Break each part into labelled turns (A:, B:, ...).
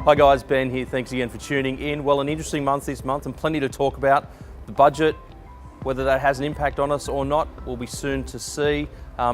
A: Hi guys, Ben here. Thanks again for tuning in. Well, an interesting month this month and plenty to talk about. The budget, whether that has an impact on us or not, will be soon to see.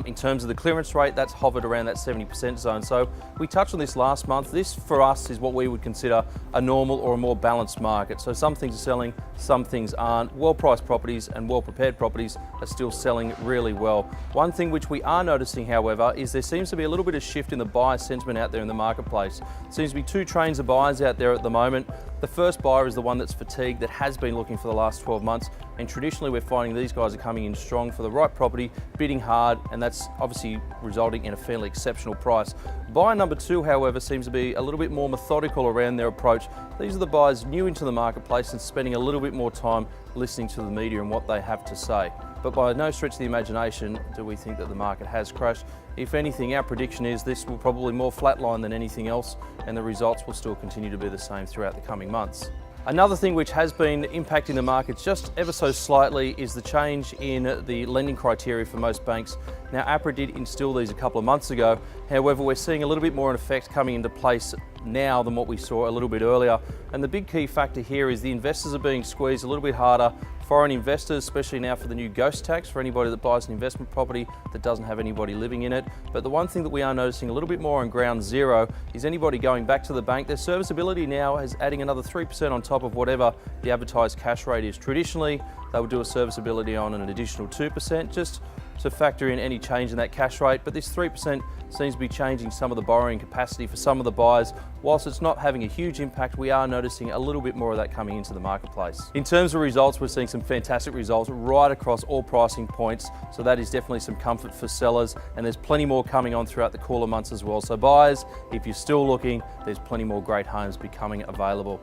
A: In terms of the clearance rate, that's hovered around that 70% zone. So we touched on this last month. This for us is what we would consider a normal or a more balanced market. So some things are selling, some things aren't. Well-priced properties and well-prepared properties are still selling really well. One thing which we are noticing, however, is there seems to be a little bit of shift in the buyer sentiment out there in the marketplace. Seems to be two trains of buyers out there at the moment. The first buyer is the one that's fatigued, that has been looking for the last 12 months. And traditionally we're finding these guys are coming in strong for the right property, bidding hard, and that's obviously resulting in a fairly exceptional price. Buyer number two, however, seems to be a little bit more methodical around their approach. These are the buyers new into the marketplace and spending a little bit more time listening to the media and what they have to say. But by no stretch of the imagination do we think that the market has crashed. If anything, our prediction is this will probably more flatline than anything else, and the results will still continue to be the same throughout the coming months. Another thing which has been impacting the markets just ever so slightly is the change in the lending criteria for most banks. Now, APRA did instill these a couple of months ago. However, we're seeing a little bit more in effect coming into place now than what we saw a little bit earlier. And the big key factor here is the investors are being squeezed a little bit harder. Foreign investors, especially now for the new ghost tax for anybody that buys an investment property that doesn't have anybody living in it. But the one thing that we are noticing a little bit more on ground zero is anybody going back to the bank, their serviceability now is adding another 3% on top of whatever the advertised cash rate is. Traditionally, they would do a serviceability on an additional 2% just to factor in any change in that cash rate, but this 3% seems to be changing some of the borrowing capacity for some of the buyers. Whilst it's not having a huge impact, we are noticing a little bit more of that coming into the marketplace. In terms of results, we're seeing some fantastic results right across all pricing points, so that is definitely some comfort for sellers, and there's plenty more coming on throughout the cooler months as well. So buyers, if you're still looking, there's plenty more great homes becoming available.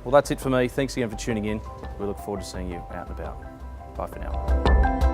A: Well, that's it for me. Thanks again for tuning in. We look forward to seeing you out and about. Bye for now.